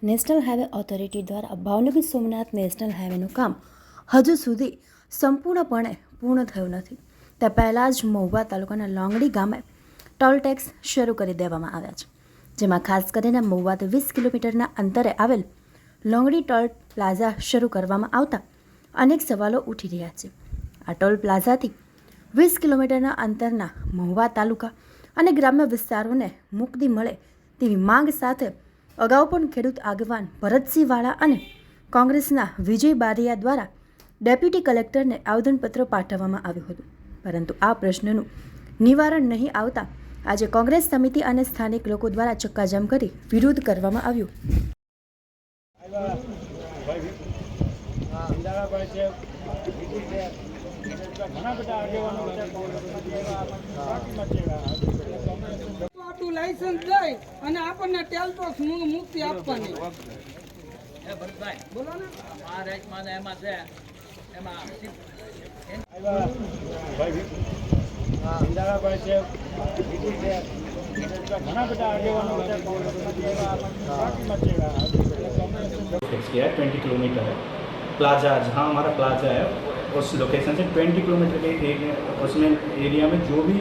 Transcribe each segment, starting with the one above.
National highway authority દ્વારા Bhavnagar Somnath national હાઈવેનું કામ હજુ સુધી સંપૂર્ણપણે પૂર્ણ થયું નથી. તે પહેલાં જ મહુવા તાલુકાના લોંગડી ગામે ટોલ ટેક્સ શરૂ કરી દેવામાં આવ્યા છે, જેમાં ખાસ કરીને મહુવાથી 20 કિલોમીટરના અંતરે આવેલ લોંગડી ટોલ પ્લાઝા શરૂ કરવામાં આવતા અનેક સવાલો ઉઠી રહ્યા છે. આ ટોલ પ્લાઝાથી 20 કિલોમીટરના અંતરના મહુવા તાલુકા અને ગ્રામ્ય વિસ્તારોને મુક્તિ મળે તેવી માંગ સાથે અગાઉ પણ ખેડૂત આગેવાન ભરતસિંહ વાળા અને કોંગ્રેસના વિજય બારિયા દ્વારા ડેપ્યુટી કલેક્ટરને આવેદનપત્ર પાઠવવામાં આવ્યું હતું, પરંતુ આ પ્રશ્નનું નિવારણ નહીં આવતા આજે કોંગ્રેસ સમિતિ અને સ્થાનિક લોકો દ્વારા ચક્કાજામ કરી વિરોધ કરવામાં આવ્યો. લાયસન્સ દઈ અને આપણને ટેલટોક્સ મુક્તિ આપવાની. બોલો ને આ રેટમાં એમાં છે એમાં ઘણા બધા આગેવાનો किया है 20 किलोमीटर है प्लाजा, जहाँ हमारा प्लाजा है उस लोकेशन से 20 किलोमीटर के एरिया, उसमें एरिया में जो भी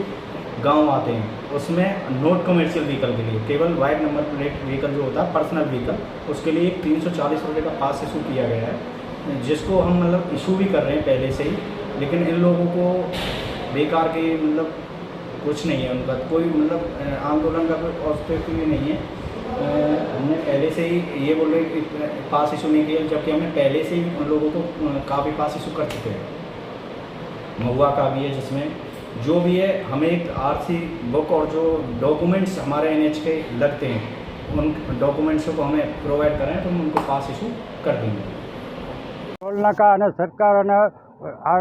गांव आते हैं उसमें नॉट कमर्शियल व्हीकल के लिए केवल वाइड नंबर प्लेट व्हीकल जो होता है पर्सनल व्हीकल, उसके लिए 340 रुपये का पास इशू किया गया है, जिसको हम मतलब इशू भी कर रहे हैं पहले से ही, लेकिन इन लोगों को बेकार के मतलब कुछ नहीं है, उनका कोई मतलब आंदोलन का कोई ऑब्स्टेकल नहीं है. हमने पहले से ही ये बोल रहे कि पास इशू नहीं किया, जबकि हमने पहले से ही उन लोगों को काफ़ी पास इशू कर चुके हैं. महुआ का भी है, जिसमें जो भी है हमें एक आरसी बुक और जो डॉक्यूमेंट्स हमारे NH के लगते हैं उन डॉक्यूमेंट्स को हमें प्रोवाइड करें तो हम उनको पास इशू कर देंगे. ટોલ નાકા અને સરકાર અને આ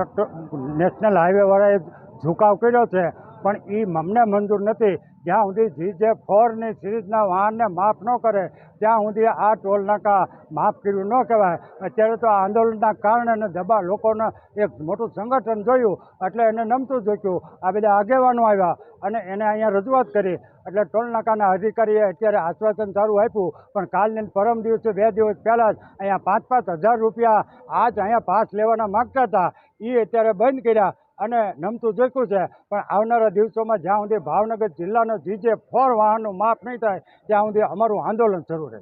નેશનલ હાઈવે વાળાએ ઝુકાવ કર્યો છે, પણ એ અમને મંજૂર નથી. જ્યાં સુધી GJ4ની સિરીઝના વાહનને માફ ન કરે ત્યાં સુધી આ ટોલ નાકા માફ કર્યું ન કહેવાય. અત્યારે તો આંદોલનના કારણે અને દબાણ લોકોને એક મોટું સંગઠન જોયું એટલે એને નમતું જોઈતું. આ બધા આગેવાનો આવ્યા અને એને અહીંયા રજૂઆત કરી એટલે ટોલ નાકાના અધિકારીએ અત્યારે આશ્વાસન સારું આપ્યું, પણ કાલની પરમ દિવસે 2 દિવસ પહેલાં જ અહીંયા 5-5 હજાર રૂપિયા આજ અહીંયા પાસ લેવાના માગતા હતા, એ અત્યારે બંધ કર્યા અને નમતું જોઈતું છે. પણ આવનારા દિવસોમાં જ્યાં સુધી ભાવનગર જિલ્લાનો GJ4 વાહનનું માફ નહીં થાય ત્યાં સુધી અમારું આંદોલન શરૂ રહે.